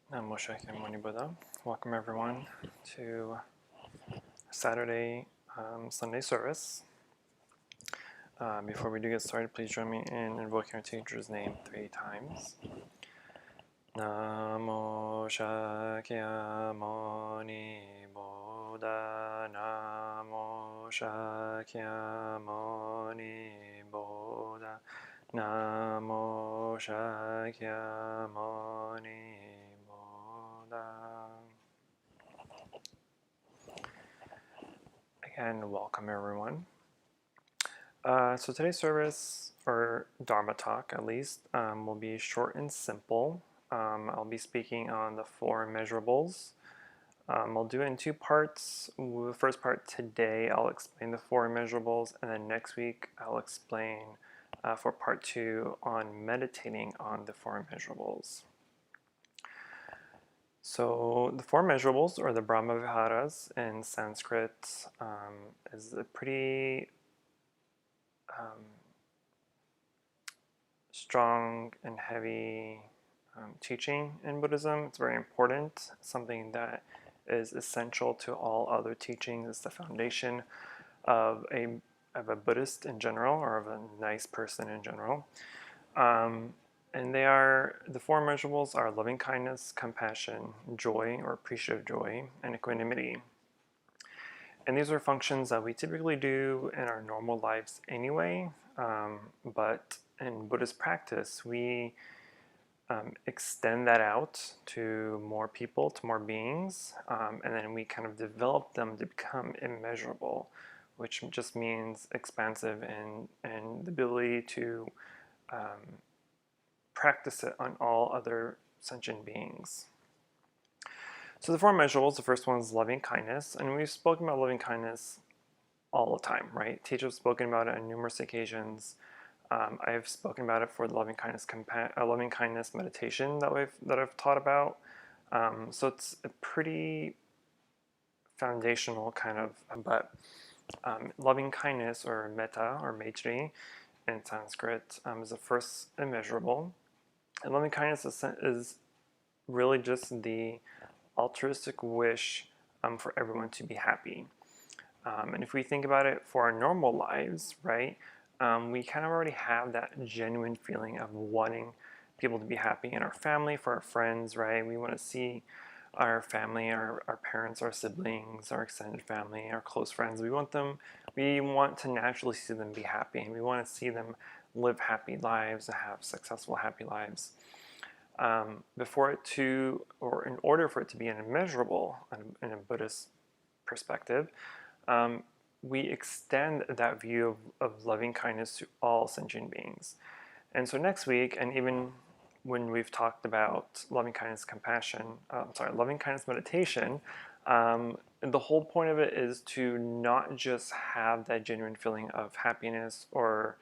Namo Shakyamuni Buddha. Welcome everyone to Saturday Sunday service. Before we do get started, please join me in invoking our teacher's name 3 times. Namo Shakyamuni Buddha. Namo Shakyamuni Buddha. Namo Shakyamuni Again, welcome everyone. So today's service, or Dharma talk at least, will be short and simple. I'll be speaking on the 4 immeasurables. I'll do it in 2 parts. The first part today, I'll explain the 4 immeasurables, and then next week I'll explain for part 2 on meditating on the 4 immeasurables. So the 4 immeasurables, or the Brahma Viharas in Sanskrit, is a pretty strong and heavy teaching in Buddhism. It's very important, something that is essential to all other teachings. It's the foundation of a Buddhist in general, or of a nice person in general. And the 4 immeasurables are loving kindness, compassion, joy or appreciative joy, and equanimity. And these are functions that we typically do in our normal lives anyway, but in Buddhist practice, we extend that out to more people, to more beings, and then we kind of develop them to become immeasurable, which just means expansive and the ability to practice it on all other sentient beings. So the 4 immeasurables, the first one is loving kindness, and we've spoken about loving kindness all the time, right? Teachers have spoken about it on numerous occasions. I've spoken about it for the loving kindness meditation that I've taught about. So it's a pretty foundational kind of, but loving kindness, or metta or maitri in Sanskrit, is the first immeasurable. And loving kindness is really just the altruistic wish for everyone to be happy. And if we think about it for our normal lives, right, we kind of already have that genuine feeling of wanting people to be happy in our family, for our friends, right? We want to see our family, our parents, our siblings, our extended family, our close friends. We want to naturally see them be happy, and we want to see them live happy lives and have successful, happy lives. In order for it to be an immeasurable in a Buddhist perspective, we extend that view of loving kindness to all sentient beings. And so next week, and even when we've talked about loving kindness meditation, the whole point of it is to not just have that genuine feeling of happiness or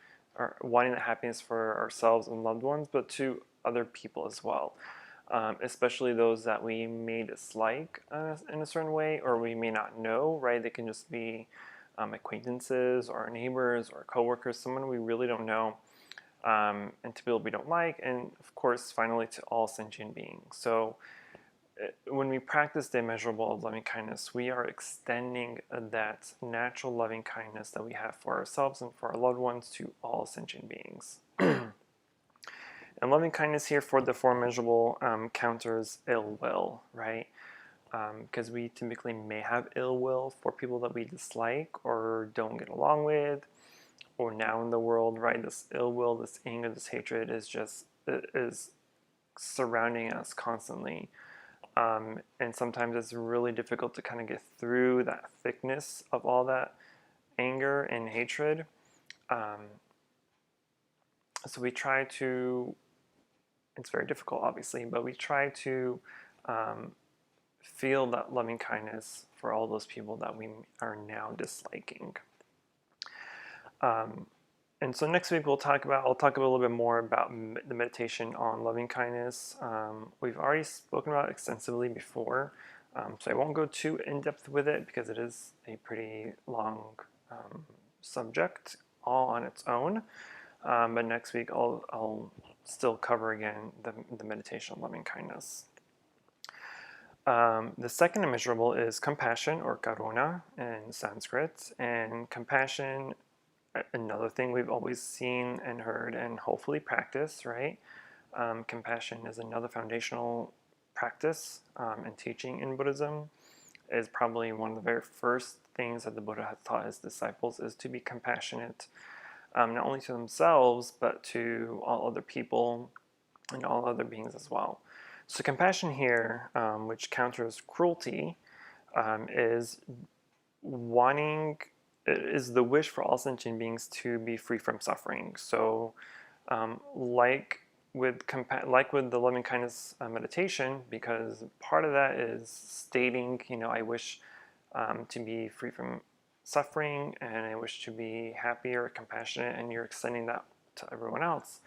wanting that happiness for ourselves and loved ones, but to other people as well, especially those that we may dislike in a certain way, or we may not know, right? They can just be acquaintances or neighbors or coworkers, someone we really don't know, and to people we don't like, and of course finally to all sentient beings. So when we practice the immeasurable of loving kindness, we are extending that natural loving kindness that we have for ourselves and for our loved ones to all sentient beings. And loving kindness here for the 4 immeasurable counters ill will, right? Because we typically may have ill will for people that we dislike or don't get along with, or now in the world, right? This ill will, this anger, this hatred is surrounding us constantly. And sometimes it's really difficult to kind of get through that thickness of all that anger and hatred. So we try to, it's very difficult obviously, but we try to feel that loving kindness for all those people that we are now disliking. And so next week I'll talk a little bit more about the meditation on loving kindness. We've already spoken about it extensively before, so I won't go too in-depth with it because it is a pretty long subject all on its own. But next week I'll still cover again the meditation on loving kindness. The second immeasurable is compassion, or karuna in Sanskrit. And compassion, another thing we've always seen and heard and hopefully practice, right? Compassion is another foundational practice and teaching in Buddhism. Is probably one of the very first things that the Buddha has taught his disciples is to be compassionate, not only to themselves, but to all other people and all other beings as well. So compassion here, which counters cruelty, is wanting is the wish for all sentient beings to be free from suffering. So, like with the loving kindness meditation, because part of that is stating, I wish to be free from suffering, and I wish to be happy or compassionate, and you're extending that to everyone else.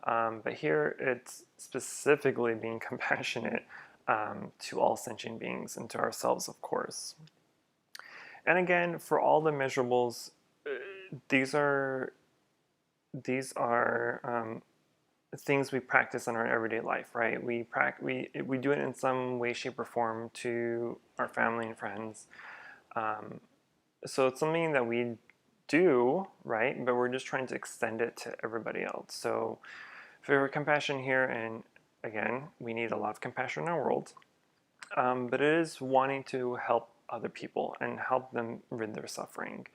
But here it's specifically being compassionate to all sentient beings and to ourselves, of course. And again, for all the measurables, these are things we practice in our everyday life, right? We do it in some way, shape, or form to our family and friends. So it's something that we do, right? But we're just trying to extend it to everybody else. So for compassion here, and again, we need a lot of compassion in our world, but it is wanting to help other people and help them rid their suffering.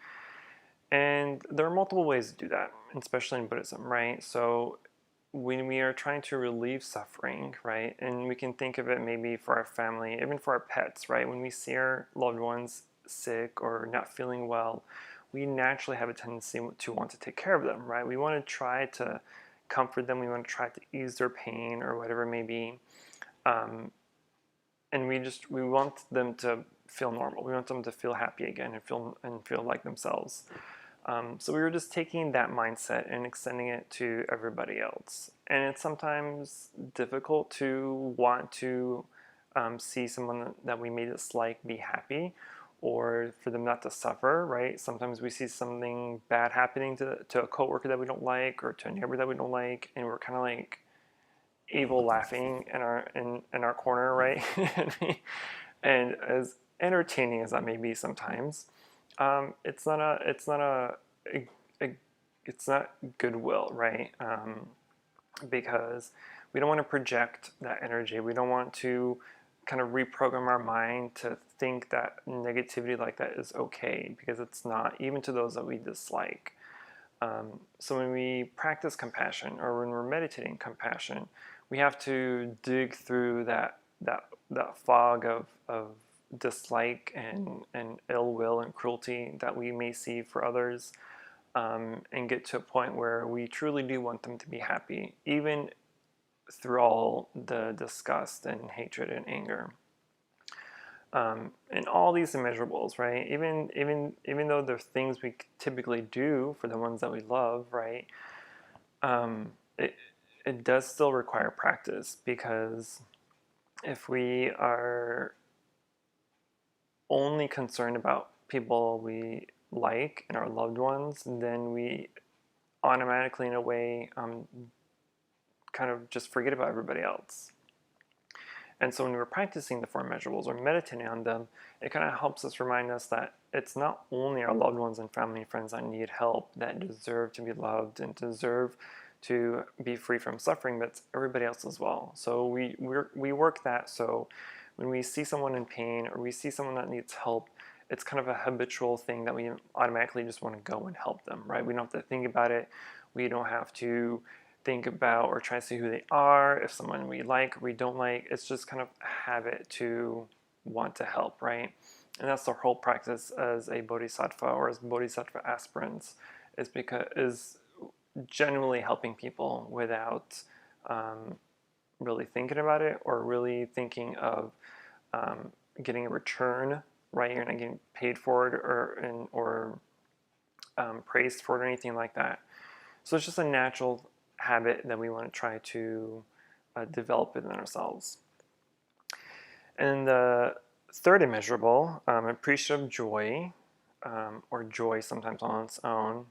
And there are multiple ways to do that, especially in Buddhism, right? So when we are trying to relieve suffering, right, and we can think of it maybe for our family, even for our pets, right? When we see our loved ones sick or not feeling well, we naturally have a tendency to want to take care of them, right? We want to try to comfort them, we want to try to ease their pain or whatever it may be. And we want them to feel normal. We want them to feel happy again and feel like themselves. So we were just taking that mindset and extending it to everybody else. And it's sometimes difficult to want to see someone that we may dislike be happy, or for them not to suffer, right? Sometimes we see something bad happening to a coworker that we don't like, or to a neighbor that we don't like, and we're kind of like evil laughing in our corner, right? And as entertaining as that may be sometimes, a- it's not goodwill, right? Because we don't want to project that energy. We don't want to kind of reprogram our mind to think that negativity like that is okay, because it's not, even to those that we dislike. So when we practice compassion, or when we're meditating compassion, we have to dig through that fog of dislike and ill will and cruelty that we may see for others, and get to a point where we truly do want them to be happy, even through all the disgust and hatred and anger. And all these immeasurables, right? Even though they're things we typically do for the ones that we love, right? Um, it it does still require practice, because if we are only concerned about people we like and our loved ones, then we automatically, in a way, kind of just forget about everybody else. And so when we're practicing the four immeasurables or meditating on them, it kind of helps us remind us that it's not only our loved ones and family and friends that need help, that deserve to be loved and deserve to be free from suffering, but it's everybody else as well. So we work that, so when we see someone in pain or we see someone that needs help, it's kind of a habitual thing that we automatically just want to go and help them, right? We don't have to think about it. We don't have to think about or try to see who they are, if someone we like or we don't like. It's just kind of a habit to want to help, right? And that's the whole practice as a bodhisattva or as bodhisattva aspirants, is genuinely helping people without really thinking about it, or really thinking of getting a return, right? You're not getting paid for it or praised for it or anything like that. So it's just a natural habit that we want to try to develop within ourselves. And the third immeasurable, appreciative joy, or joy sometimes on its own,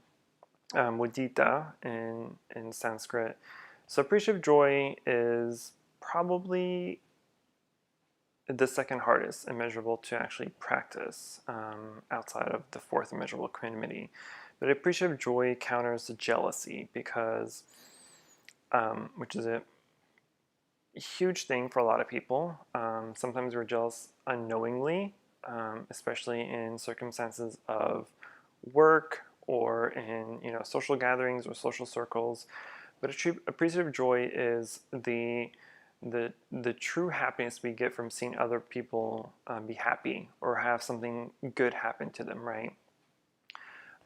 mudita in Sanskrit. So appreciative joy is probably the second hardest immeasurable to actually practice outside of the fourth immeasurable, equanimity. But appreciative joy counters the jealousy because, which is a huge thing for a lot of people. Sometimes we're jealous unknowingly, especially in circumstances of work or in social gatherings or social circles. But a true appreciative joy is the true happiness we get from seeing other people be happy or have something good happen to them, right?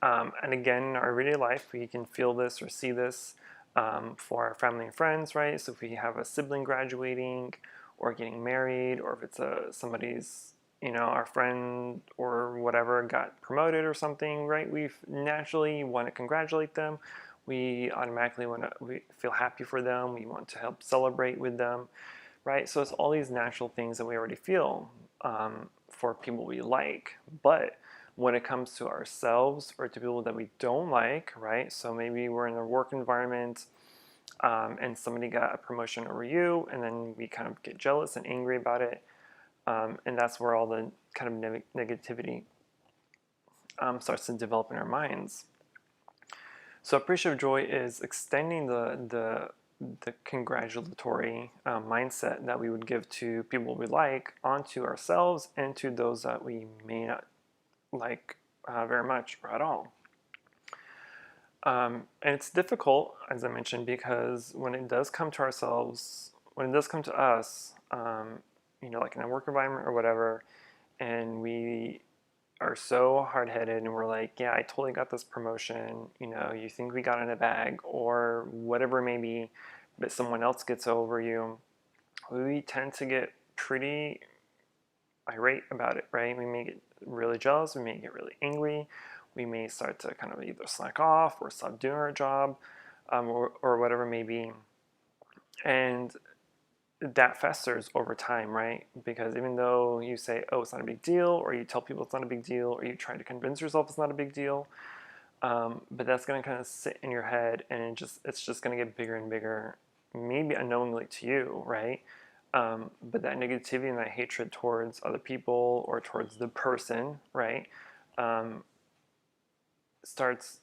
And again, in our everyday life, we can feel this or see this for our family and friends, right? So if we have a sibling graduating or getting married, or if it's somebody's, our friend or whatever got promoted or something, right? We naturally want to congratulate them. We automatically we feel happy for them. We want to help celebrate with them, right? So it's all these natural things that we already feel for people we like. But when it comes to ourselves or to people that we don't like, right? So maybe we're in a work environment and somebody got a promotion over you, and then we kind of get jealous and angry about it. And that's where all the kind of negativity starts to develop in our minds. So appreciative joy is extending the congratulatory mindset that we would give to people we like onto ourselves and to those that we may not like very much or at all. And it's difficult, as I mentioned, because when it does come to ourselves, when it does come to us, like in a work environment or whatever, and we are so hard-headed and we're like, yeah, I totally got this promotion, you think we got in a bag or whatever it may be, but someone else gets over you, we tend to get pretty irate about it, right? We may get really jealous, we may get really angry, we may start to kind of either slack off or stop doing our job, or whatever it may be. And that festers over time, right? Because even though you say, oh, it's not a big deal, or you tell people it's not a big deal, or you try to convince yourself it's not a big deal, but that's going to kind of sit in your head, and it's just going to get bigger and bigger, maybe unknowingly to you, right? But that negativity and that hatred towards other people or towards the person, right, starts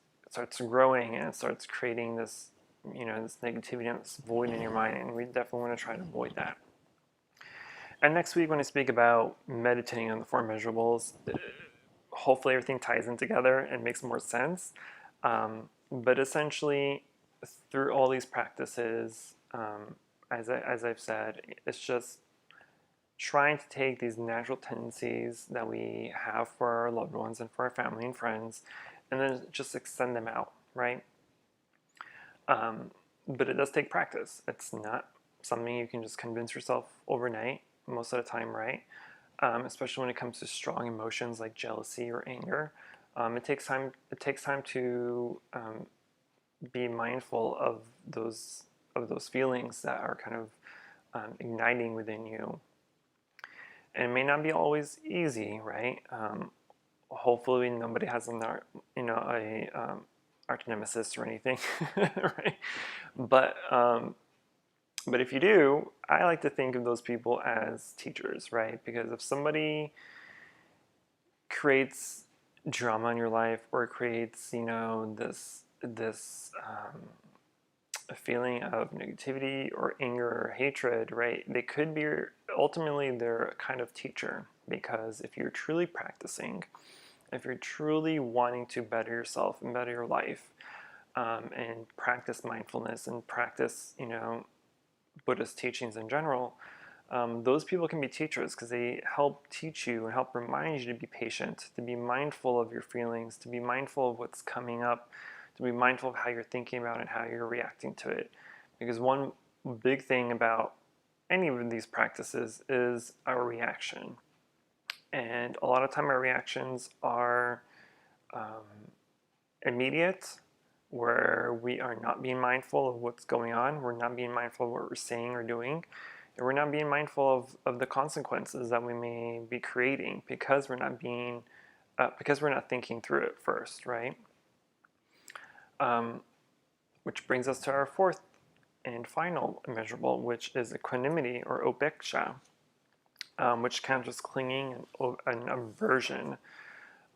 growing, and it starts creating this, this negativity and this void in your mind, and we definitely want to try to avoid that. And next week, when I speak about meditating on the four measurables, hopefully everything ties in together and makes more sense. But essentially, through all these practices, as I've said, it's just trying to take these natural tendencies that we have for our loved ones and for our family and friends, and then just extend them out, right? But it does take practice. It's not something you can just convince yourself overnight, most of the time, right? Especially when it comes to strong emotions like jealousy or anger. It takes time. It takes time to be mindful of those feelings that are kind of igniting within you. And it may not be always easy, right? Hopefully, nobody has a arch nemesis or anything, right? But if you do, I like to think of those people as teachers, right? Because if somebody creates drama in your life or creates, this a feeling of negativity or anger or hatred, right? They could be ultimately they're a kind of teacher, because if you're truly practicing, if you're truly wanting to better yourself and better your life, and practice mindfulness and practice, Buddhist teachings in general, those people can be teachers because they help teach you and help remind you to be patient, to be mindful of your feelings, to be mindful of what's coming up, to be mindful of how you're thinking about it and how you're reacting to it. Because one big thing about any of these practices is our reaction. And a lot of time our reactions are immediate, where we are not being mindful of what's going on, we're not being mindful of what we're saying or doing, and we're not being mindful of the consequences that we may be creating because we're not thinking through it first, right? Which brings us to our fourth and final immeasurable, which is equanimity or upeksha. which counters clinging and aversion.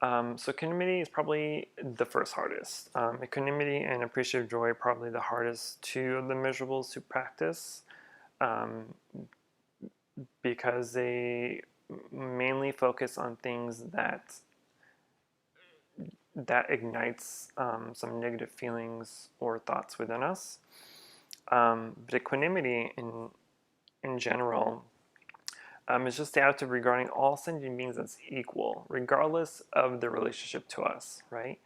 So equanimity is probably the first hardest. Equanimity and appreciative joy are probably the hardest two of the measurables to practice, um, because they mainly focus on things that ignites some negative feelings or thoughts within us. But equanimity in general is just the attitude regarding all sentient beings as equal, regardless of their relationship to us, right?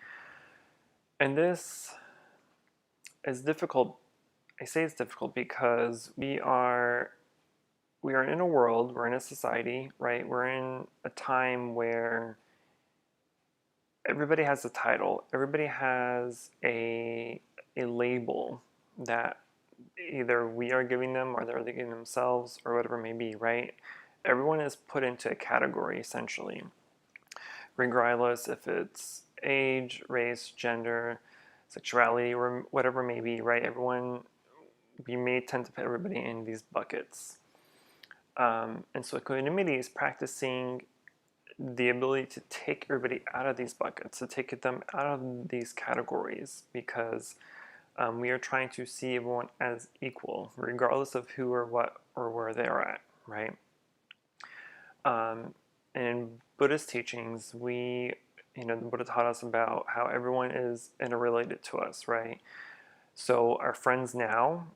And this is difficult. I say it's difficult because we are in a world, we're in a society, right? We're in a time where everybody has a title, everybody has a label that either we are giving them or they're giving themselves or whatever it may be, right? Everyone is put into a category essentially, regardless if it's age, race, gender, sexuality, or whatever it may be, right? We may tend to put everybody in these buckets. And so equanimity is practicing the ability to take everybody out of these buckets, to take them out of these categories, because we are trying to see everyone as equal, regardless of who or what or where they're at, right? And in Buddhist teachings, the Buddha taught us about how everyone is interrelated to us, right? So our friends now,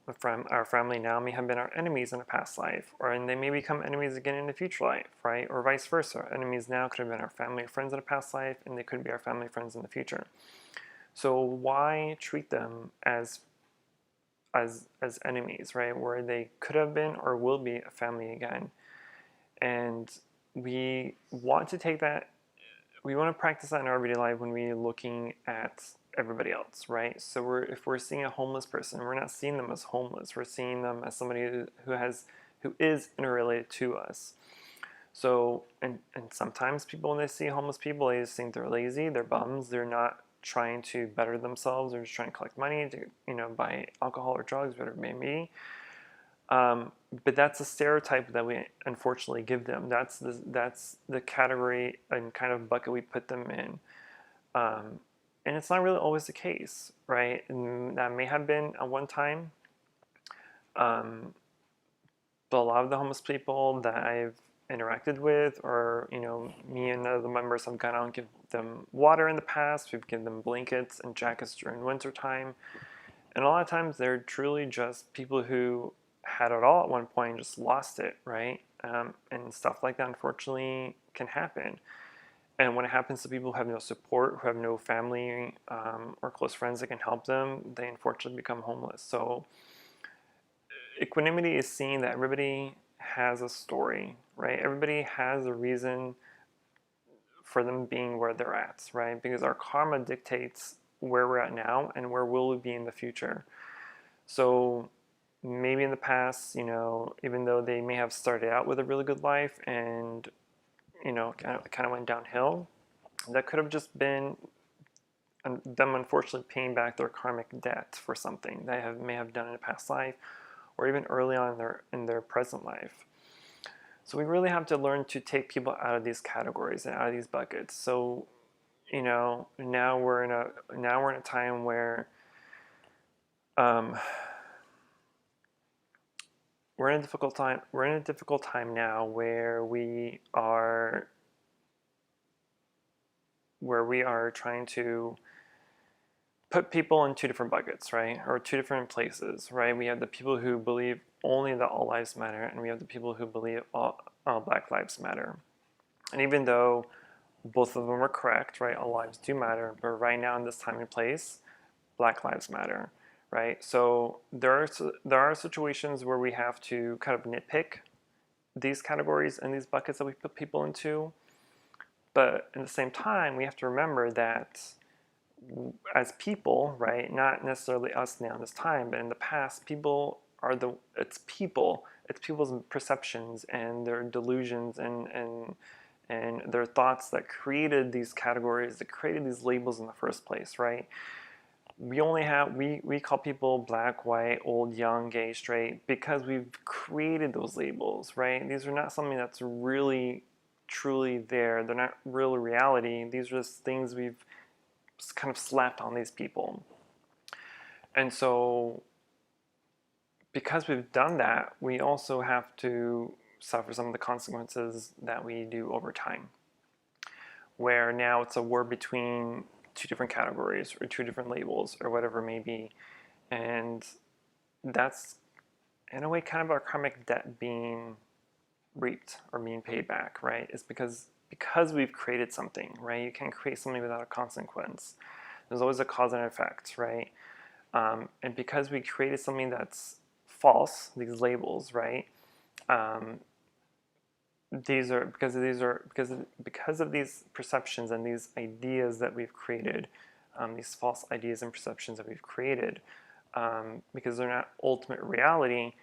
our family now may have been our enemies in a past life, and they may become enemies again in a future life, right? Or vice versa. Our enemies now could have been our family or friends in a past life, and they could be our family friends in the future. So why treat them as enemies, right? Where they could have been or will be a family again. And we want to take that, we want to practice that in our everyday life when we're looking at everybody else, right? So if we're seeing a homeless person, we're not seeing them as homeless. We're seeing them as somebody who is interrelated to us. So, and sometimes people, when they see homeless people, they just think they're lazy, they're bums, they're not trying to better themselves, they're just trying to collect money to, buy alcohol or drugs, whatever it may be. But that's a stereotype that we unfortunately give them. That's the category and kind of bucket we put them in. And it's not really always the case, right? And that may have been at one time. But a lot of the homeless people that I've interacted with, or me and other members have gone out and give them water in the past. We've given them blankets and jackets during winter time, and a lot of times they're truly just people who had it all at one point and just lost it, right? And stuff like that, unfortunately, can happen. And when it happens to people who have no support, who have no family or close friends that can help them, they unfortunately become homeless. So equanimity is seeing that everybody has a story, right? Everybody has a reason for them being where they're at, right? Because our karma dictates where we're at now and where will we be in the future. So maybe in the past, even though they may have started out with a really good life and kind of went downhill, that could have just been them unfortunately paying back their karmic debt for something they may have done in a past life, or even early on in their present life. So we really have to learn to take people out of these categories and out of these buckets. So now we're in a time where we're in a difficult time. We're in a difficult time now where we are trying to put people in two different buckets, right? Or two different places, right? We have the people who believe only that all lives matter, and we have the people who believe all Black lives matter. And even though both of them are correct, right? All lives do matter, but right now in this time and place, Black lives matter, right? So there are situations where we have to kind of nitpick these categories and these buckets that we put people into, but at the same time, we have to remember that as people, right? Not necessarily us now in this time, but in the past, it's people's perceptions and their delusions and their thoughts that created these categories, that created these labels in the first place, right? we call people black, white, old, young, gay, straight because we've created those labels, right? These are not something that's really truly there. They're not real reality. These are just things we've kind of slapped on these people. And so because we've done that, we also have to suffer some of the consequences that we do over time, where now it's a war between two different categories or two different labels or whatever it may be. And that's, in a way, kind of our karmic debt being reaped or being paid back, right? It's because we've created something, right? You can't create something without a consequence. There's always a cause and effect, right? And because we created something that's false, these labels, right? Um, because of these perceptions and these ideas that we've created, these false ideas and perceptions that we've created, because they're not ultimate reality,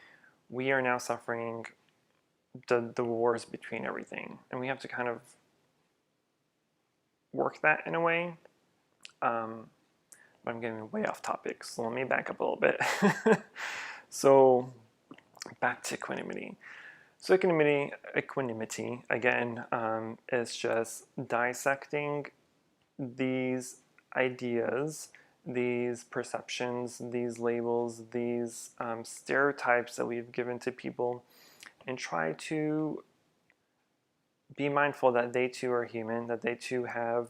we are now suffering the wars between everything, and we have to kind of work that in a way. But I'm getting way off topic, so let me back up a little bit. So back to equanimity. So equanimity again, is just dissecting these ideas, these perceptions, these labels, these stereotypes that we've given to people, and try to be mindful that they too are human, that they too have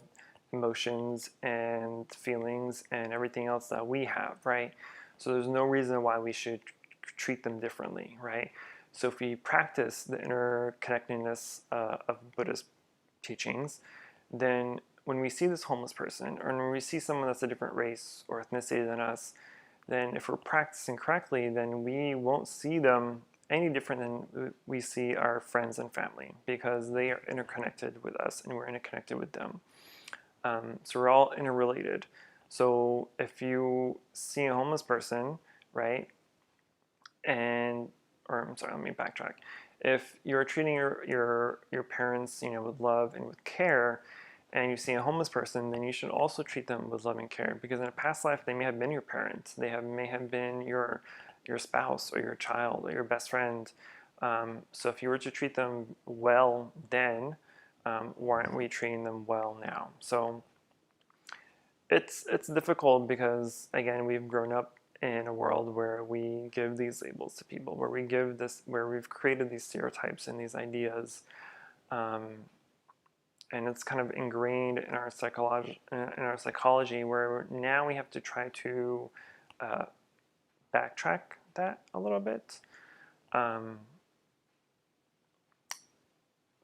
emotions and feelings and everything else that we have, right? So there's no reason why we should treat them differently, right? So if we practice the interconnectedness of Buddhist teachings, then when we see this homeless person or when we see someone that's a different race or ethnicity than us, then if we're practicing correctly, then we won't see them any different than we see our friends and family, because they are interconnected with us and we're interconnected with them. So we're all interrelated. So if you see a homeless person, right, or I'm sorry, let me backtrack. If you're treating your parents, with love and with care, and you see a homeless person, then you should also treat them with love and care, because in a past life they may have been your parents, may have been your spouse or your child or your best friend. So if you were to treat them well then, why aren't we treating them well now? So it's difficult because, again, we've grown up in a world where we give these labels to people, where we've created these stereotypes and these ideas, and it's kind of ingrained in our psychology, where now we have to try to backtrack that a little bit.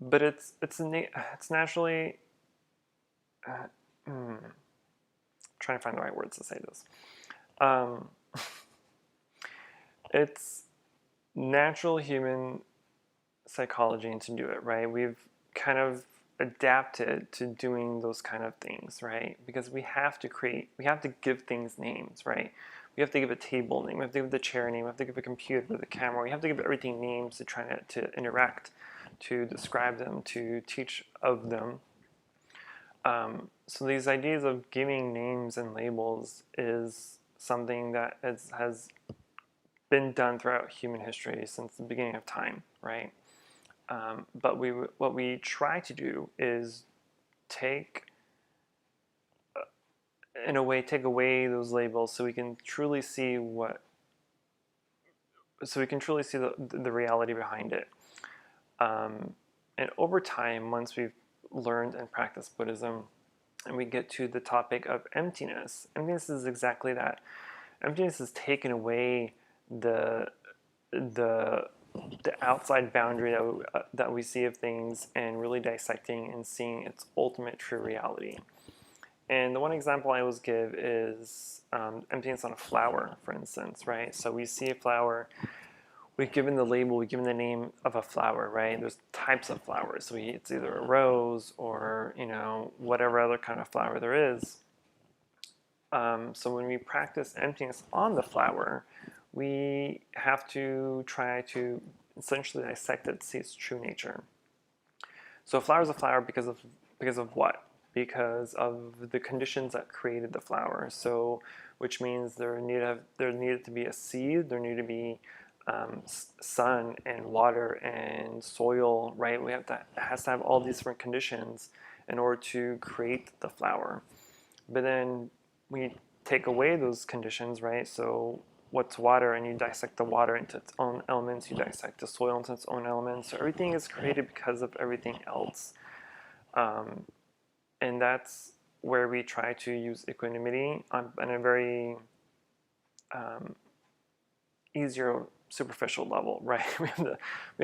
But it's naturally trying to find the right words to say this. It's natural human psychology and to do it, right? We've kind of adapted to doing those kind of things, right? Because we have to give things names, right? We have to give a table name, we have to give the chair name, we have to give a computer, the camera, we have to give everything names to try to interact, to describe them, to teach of them. So these ideas of giving names and labels is something that has been done throughout human history since the beginning of time, right? But what we try to do is take away those labels so we can truly see the reality behind it. And over time, once we've learned and practiced Buddhism, and we get to the topic of emptiness is exactly that. Emptiness is taken away the outside boundary that we see of things, and really dissecting and seeing its ultimate true reality. And the one example I always give is emptiness on a flower, for instance, right? So we see a flower, we've given the label, we've given the name of a flower, right? There's types of flowers. So it's either a rose or, whatever other kind of flower there is. So when we practice emptiness on the flower, we have to try to essentially dissect it to see its true nature. So a flower is a flower because of what? Because of the conditions that created the flower. So which means there needed to be a seed, there needed to be sun and water and soil, right? It has to have all these different conditions in order to create the flower. But then we take away those conditions, right? So what's water? And you dissect the water into its own elements, you dissect the soil into its own elements. So everything is created because of everything else. And that's where we try to use equanimity on a very easier superficial level, right? We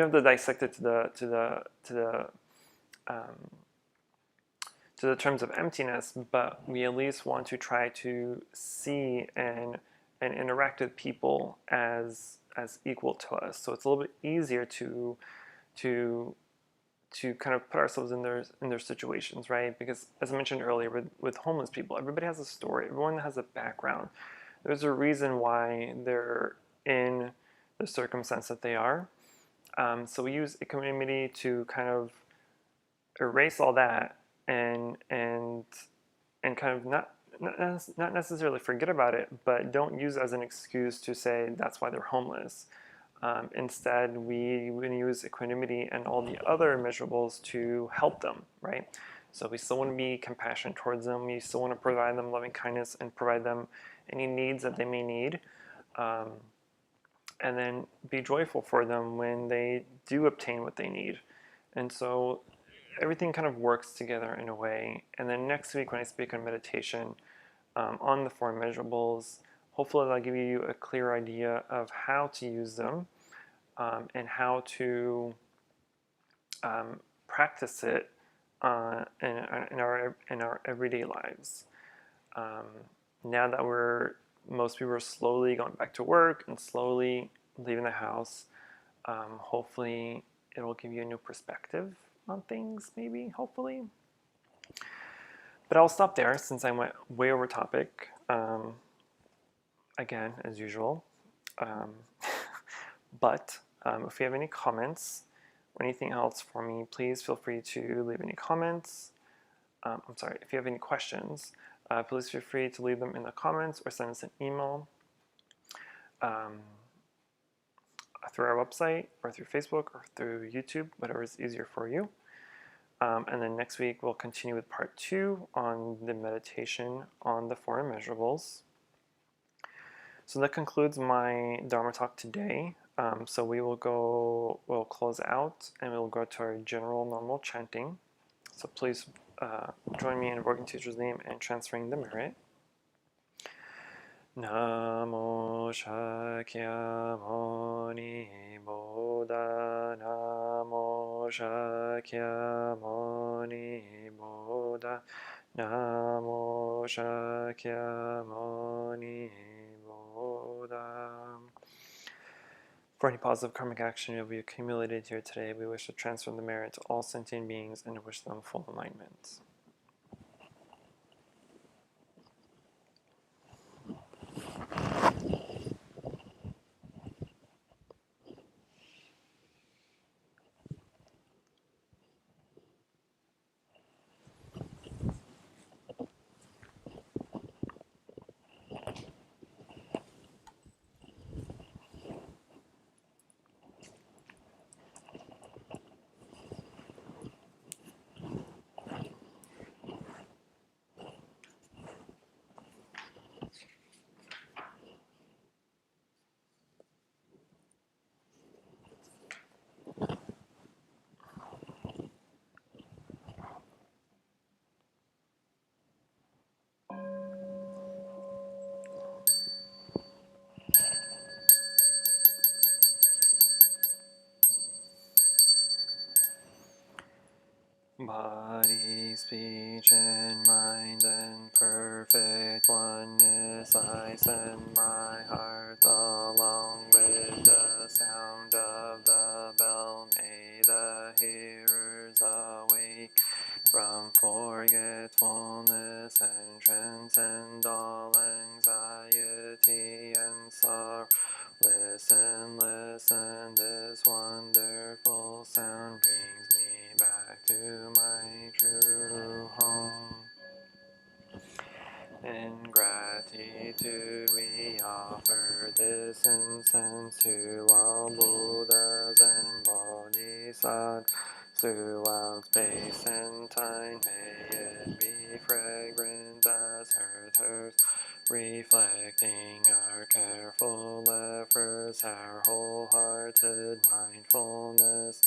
have to dissect it to the terms of emptiness, but we at least want to try to see and interact with people as equal to us. So it's a little bit easier to kind of put ourselves in their situations, right? Because as I mentioned earlier, with homeless people, everybody has a story. Everyone has a background. There's a reason why they're in the circumstance that they are. So we use equanimity to kind of erase all that and kind of not necessarily forget about it, but don't use it as an excuse to say that's why they're homeless. Instead, we use equanimity and all the other immeasurables to help them, right? So we still want to be compassionate towards them. We still want to provide them loving kindness and provide them any needs that they may need. And then be joyful for them when they do obtain what they need. And so everything kind of works together in a way. And then next week when I speak on meditation on the four immeasurables, hopefully I'll give you a clear idea of how to use them and how to practice it in our everyday lives. Now that most people are slowly going back to work and slowly leaving the house, hopefully it will give you a new perspective on things, maybe, hopefully. But I'll stop there since I went way over topic, again, as usual. But if you have any comments or anything else for me, please feel free to leave any comments. I'm sorry, if you have any questions, please feel free to leave them in the comments or send us an email through our website or through Facebook or through YouTube, whatever is easier for you. And then next week we'll continue with part 2 on the meditation on the four immeasurables. So that concludes my Dharma talk today. So we'll close out and we'll go to our general normal chanting. So please join me in invoking teacher's name and transferring the merit. Namo Shakyamuni Buddha, Namo Shakyamuni Buddha, Namo Shakyamuni Buddha. For any positive karmic action that we accumulated here today, we wish to transfer the merit to all sentient beings and wish them full alignment. Body, speech, and mind in perfect oneness, I send my heart along with the sound of the bell. May the hearers awake from forgetfulness and transcend all anxiety and sorrow. Listen, listen, this wonderful sound brings me back to my true home. In gratitude we offer this incense to all Buddhas and Bodhisattvas throughout space and time. May it be fragrant as earth, reflecting our careful efforts, our wholehearted mindfulness,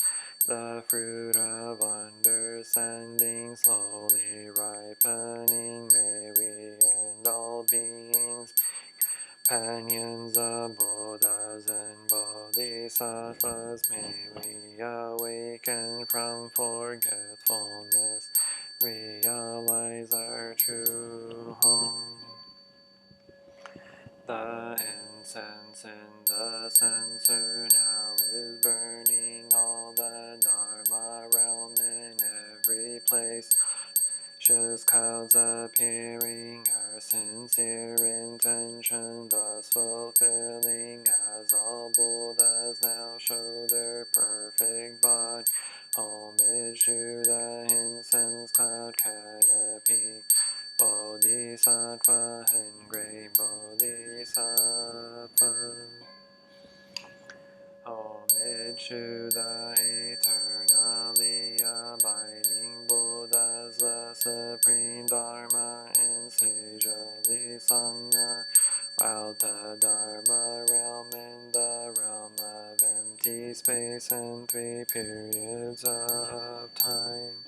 the fruit of understanding slowly ripening. May we and all beings, companions of Buddhas and Bodhisattvas, may we awaken from forgetfulness, realize our true home. The incense in the censer now is burning all the Dharma realm in every place. Just clouds appearing, our sincere intention thus fulfilling, as all Buddhas now show their perfect body. Homage to the incense cloud canopy, Bodhisattva and great Bodhisattva. Homage to the eternally abiding Buddhas, the supreme Dharma and sagely Sangha, while the Dharma realm and the realm of empty space and 3 periods of time.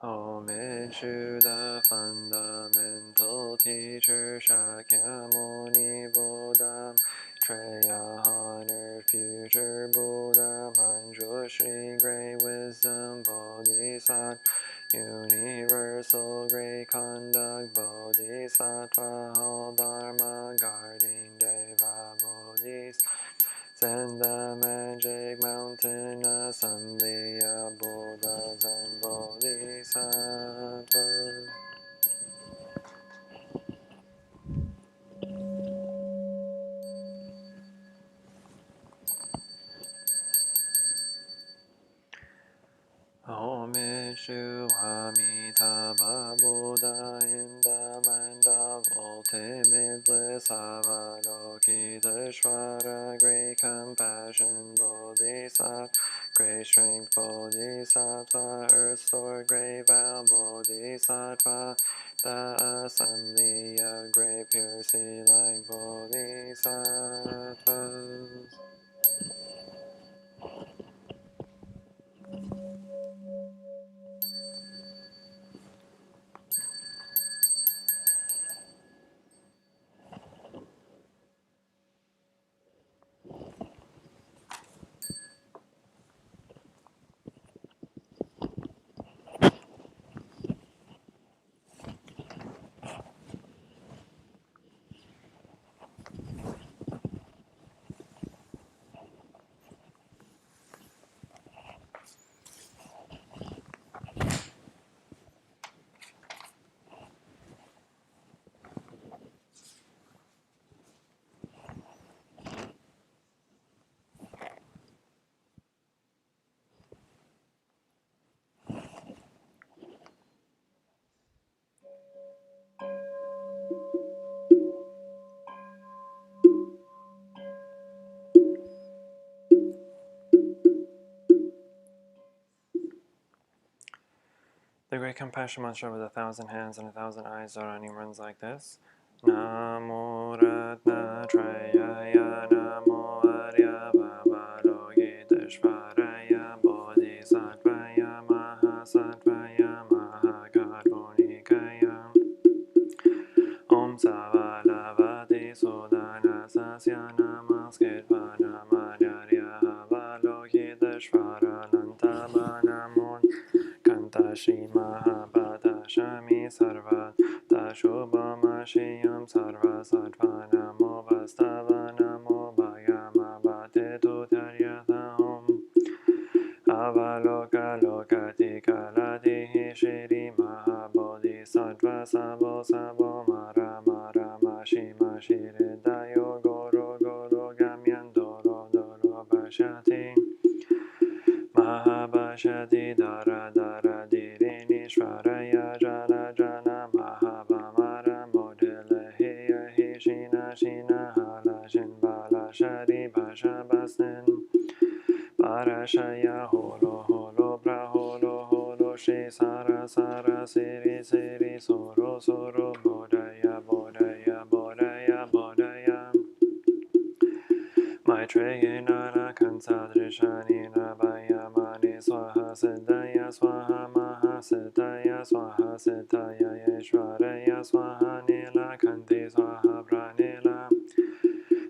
Homage to the fundamental teacher Shakyamuni Buddha, Treya honored future Buddha, Manjushri great wisdom Bodhisattva, universal great conduct Bodhisattva, all Dharma guarding Deva Bodhisattva. Send the magic mountain assembly of Buddhas and Bodhisattvas. Homage to Amitabha Buddha in the land of ultimate bliss, Avalokiteshvara, great compassion Bodhisattva, great strength Bodhisattva, earth store great vow Bodhisattva, the assembly of great pure sea like Bodhisattvas. The great compassion mantra with 1,000 hands and 1,000 eyes running runs like this. Namo Ratna Trayaya Namo Arya Vavalokiteshvaraya Bodhisattvaya Mahasattvaya Mahakarmonikaya Om Savalavati Sudana Sasya Namaskirpa Namarya Avalokiteshvara Nantama Namo Kantashi Mahabhata Shami Sarva Tashubhamashiyam Sarva Sattva Namo Vastava Namo Bhagama Bhate Tutaryatham Avaloka Lokati Kalati Shri Mahabodhisattva Sabo Sabo Mara Mara Mashi Mashi Ridayo Goro Goro Gamyan Doro Doro Mahabhashati Mahabhashati Dara Dara Diri Nishvaraya Jana Jana Mahabhamara Modela Hiya Hishina Shina Halashin Balashari Bhasha Basin Parashaya Holo Holo Braholo Holo Shri Sara Sara Siri Siri Soro Soro Bodaya Bodaya Bodaya Bodaya Maitreya Nara Kansa Drishani Navaya Mani Swaha Siddhaya Swaha Maha Siddhaya Swaha Siddhaya Yeshwaraya Swaha Nila Kanti Swaha Pranila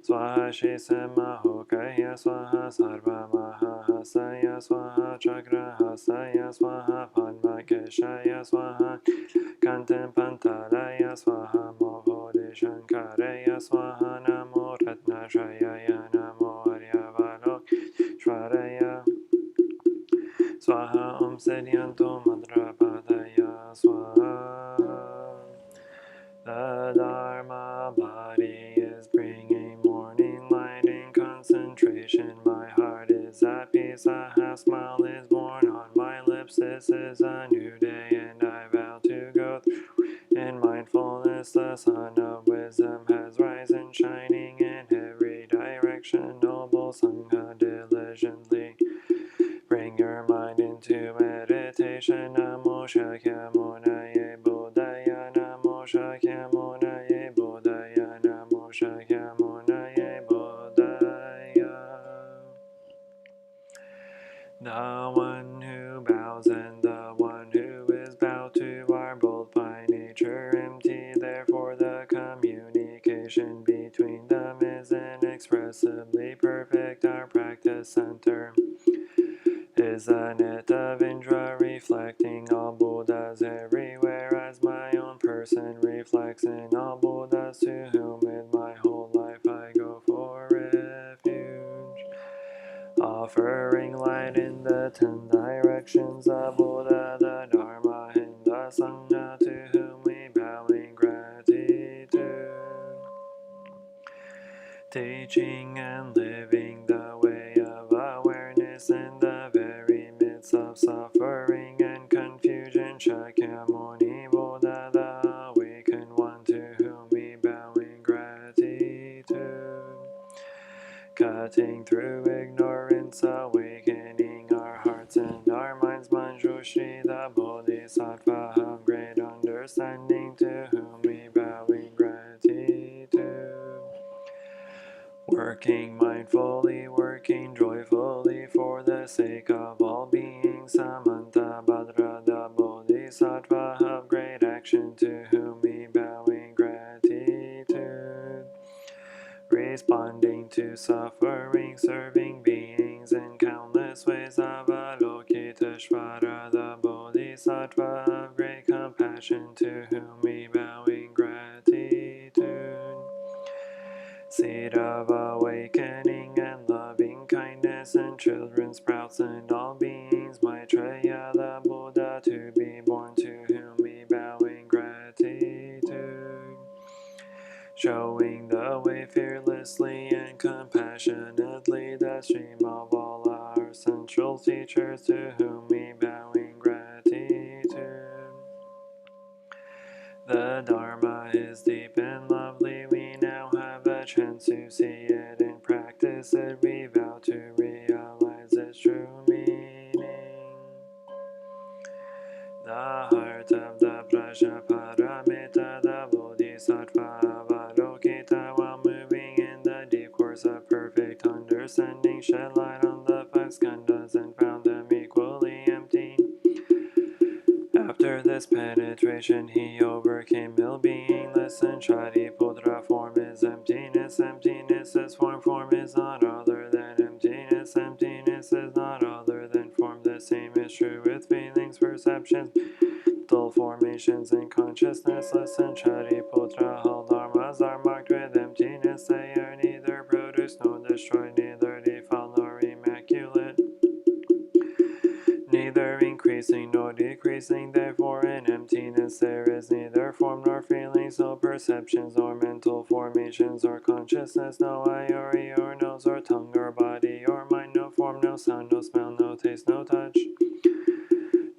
Swaha Shisema Hokaya Swaha Sarva Maha Hasaya Swaha Chakra Hasaya Swaha Padma Keshaya Swaha Kantem Pantaraya Swaha Moho Dishankaraya Swaha Namo Ratnashayaya Namo Aryavalo Shvaraya Swaha Om Sedyanto Madrapadaya Swaha. The Dharma body is bringing morning light in concentration. My heart is at peace, a half smile is born on my lips. This is a new day, and I vow to go through in mindfulness. The sun of wisdom has risen, shining in every direction. Noble Sangha diligently bring your mind into meditation. Namo Shakyamunaye Buddhaya. Namo Shakyamunaye Buddhaya. Namo Shakyamunaye Buddhaya. The one who bows and the one who is bowed to are both by nature empty. Therefore the communication between them is inexpressibly perfect. Our practice center is a net of Indra reflecting all Buddhas everywhere, as my own person reflects in all Buddhas, to whom in my whole life I go for refuge. Offering light in the 10 directions of Buddha, the Dharma, and the Sangha, to whom we bow in gratitude. Teaching and living the way of awareness in the very midst of suffering and confusion. Shakyamuni Buddha, the awakened one, to whom we bow in gratitude. Cutting through ignorance, awakening our hearts and our minds. Manjushri, the Bodhisattva of great understanding, to whom we bow in gratitude. Working mindfully, working joyfully for the sake of all beings. Samanta Bhadra, the Bodhisattva of great action, to whom we bow in gratitude. Responding to suffering, serving beings in countless ways. Avalokiteshvara, the Bodhisattva of great compassion, to whom we bow in gratitude. Seed of awakening and loving kindness and children sprouts and all beings. Maitreya, the Buddha to be born, to whom we bow in gratitude. Showing the way fearlessly and compassionately, the stream of all our central teachers, to whom we bow in gratitude. The Dharma is deep and lovely. We now have a chance to see it and practice it. We vow to realize its true meaning. The heart of the Prajnaparamita, the Bodhisattva Avalokita, while moving in the deep course of perfect understanding, shed light on the 5 skandhas and found them equally empty. After this penetration, he overcame ill-being. Listen, Shariputra, form is emptiness. Emptiness is form. Form is not other than emptiness. Emptiness is not other than form. The same is true with feelings, perceptions, mental formations, and consciousness. Listen, Shariputra, all dharmas are marked with emptiness. They are neither produced nor destroyed, neither defiled nor immaculate, neither increasing nor decreasing. Therefore in emptiness there is neither form nor feelings, no perceptions or mental formations or consciousness, no eye or ear or nose or tongue or body or mind, sound, no smell, no taste, no touch.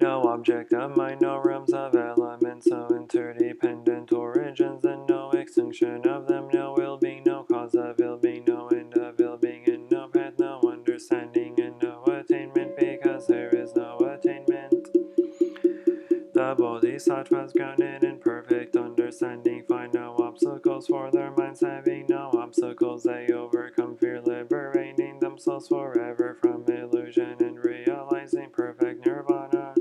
No object of mind, no realms of elements, no interdependent origins, and no extinction of them, no ill-being, no cause of ill-being, no end of ill-being, and no path, no understanding, and no attainment, because there is no attainment. The Bodhisattvas grounded in perfect understanding find no obstacles for their minds, having no obstacles they overcome fear, liberating themselves forever from illusion and realizing perfect nirvana.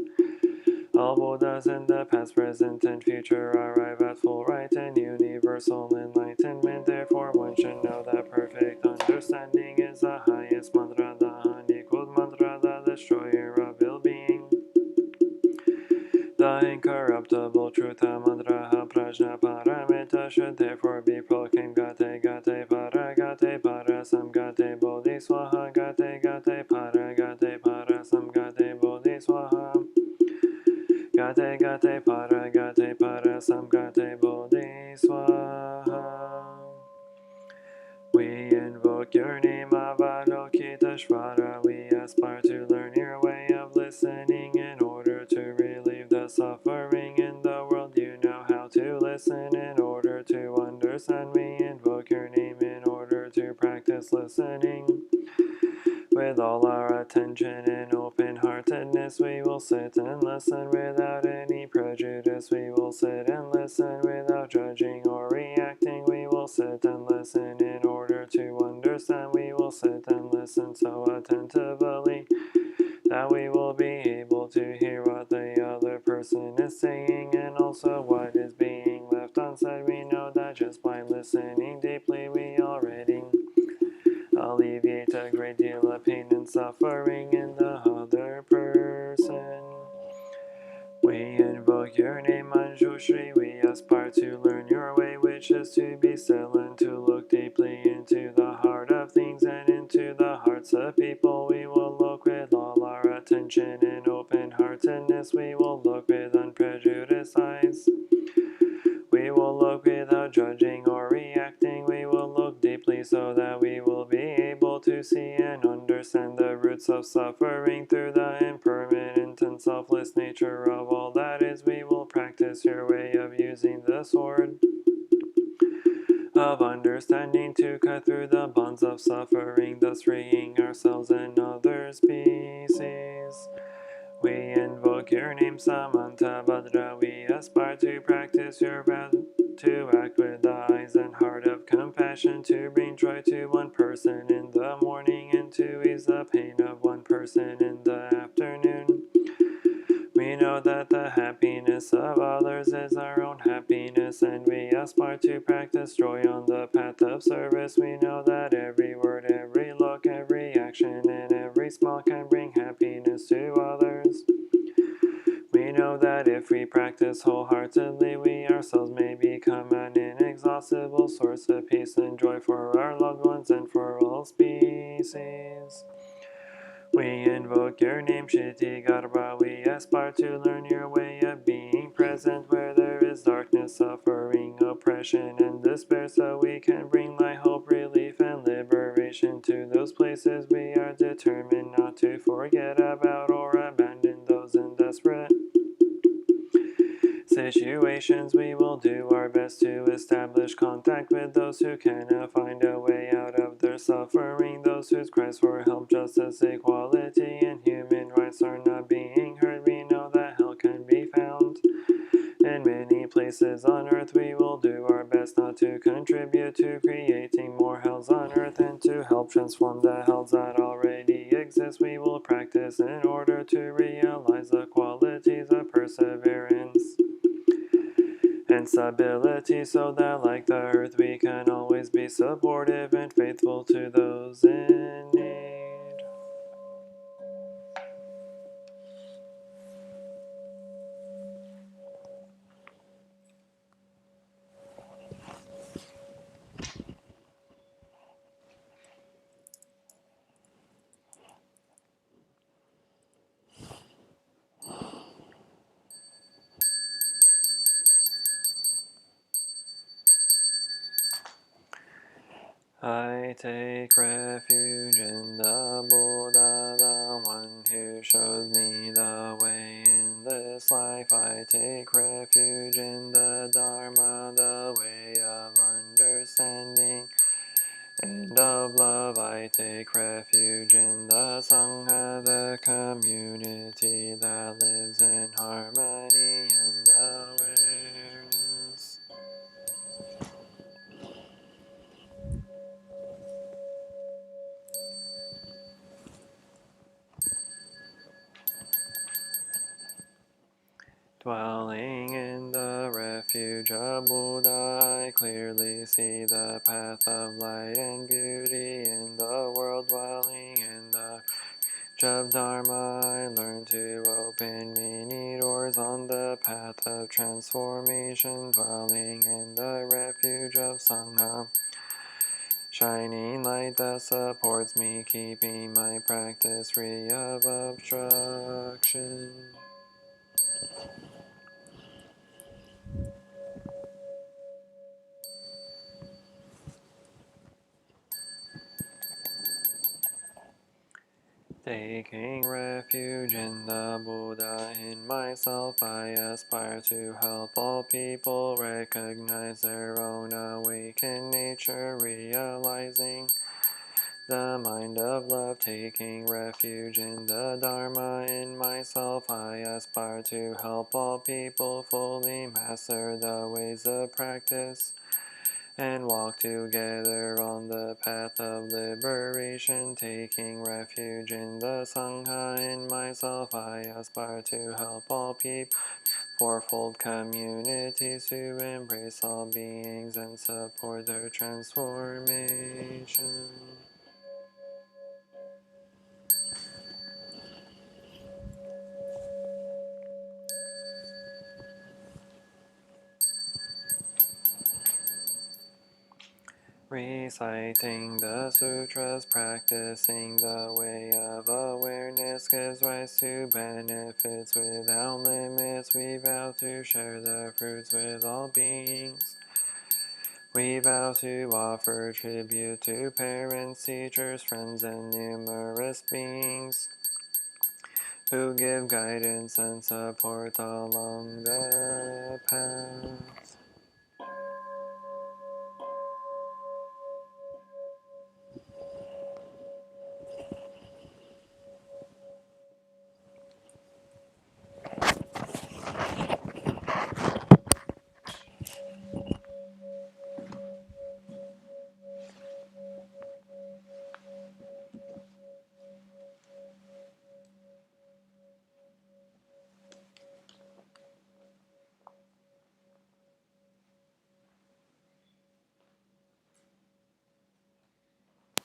All Buddhas in the past, present, and future arrive at full right and universal enlightenment. Therefore, one should know that perfect understanding is the highest mantra, the unequaled mantra, the destroyer of ill-being. The incorruptible truth, mantra, prajna, paramita should therefore be proclaimed. Gate, gate, para, gate, para, samgate, bodhiswaha, gate, gate, para, gate, para, samgate, bodhiswaha. Gate, gate, para, samgate, bodhiswaha. We invoke your name, Avalokiteshvara. We aspire to learn your way of listening in order to relieve the suffering in the world. You know how to listen in order to understand. We invoke your name in order to practice listening. With all our attention and open-heartedness, we will sit and listen without any prejudice. We will sit and listen without judging or reacting. We will sit and listen in order to understand. We will sit and listen so attentively that we will be able to hear what the other person is saying and also what is being left unsaid. We know that just by listening deeply, we already alleviate a great deal of pain and suffering in the other person. We invoke your name, Manjushri. We aspire to learn your way, which is to be still and to look deeply into the heart of things and into the hearts of people. We will look with all our attention and open-heartedness. We will look with unprejudiced eyes. We will look without judging or reacting. We will look deeply so that we will be able to see and understand the roots of suffering through the impermanent and selfless nature of all that is. We will practice your way of using the sword of understanding to cut through the bonds of suffering, thus freeing ourselves and other species. We invoke your name, Samanta Bhadra. We aspire to practice your path, to act with the eyes and heart of compassion, to bring joy to one person in the morning and to ease the pain of one person in the afternoon. We know that the happiness of others is our own happiness, and we aspire to practice joy on the path of service. We know that every word, every look, every action, and every smile can bring happiness to others. We know that if we practice wholeheartedly, we ourselves may become an inexhaustible source of peace and joy for our loved ones and for all species. We invoke your name, Shittigarbha. We aspire to learn your way of being present where there is darkness, suffering, oppression, and despair, so we can bring light, hope, relief, and liberation to those places. We are determined not to forget about or abandon those in desperate situations. We will do our best to establish contact with those who cannot find a way out of their suffering, those whose cries for help, justice, equality, and human rights are not being heard. We know that help can be found in many places on earth. We will do our best not to contribute to creating more hells on earth and to help transform the hells that already exist. We will practice in order to realize the qualities of perseverance and stability, so that like the earth we can always be supportive and faithful to those in need. I take refuge in the Buddha, the one who shows me the way in this life. I take refuge in the Dharma, the way of understanding and of love. I take refuge in the Sangha, the community that lives in harmony and awareness. Dwelling in the refuge of Buddha, I clearly see the path of light and beauty in the world. Dwelling in the refuge of Dharma, I learn to open many doors on the path of transformation. Dwelling in the refuge of Sangha, shining light that supports me, keeping my practice free of obstruction. Taking refuge in the Buddha, in myself I aspire to help all people recognize their own awakened nature, realizing the mind of love. Taking refuge in the Dharma, in myself I aspire to help all people fully master the ways of practice and walk together on the path of liberation. Taking refuge in the Sangha, in myself I aspire to help all people, fourfold communities, to embrace all beings and support their transformation. Reciting the sutras, practicing the way of awareness gives rise to benefits without limits. We vow to share the fruits with all beings. We vow to offer tribute to parents, teachers, friends, and numerous beings who give guidance and support along the path.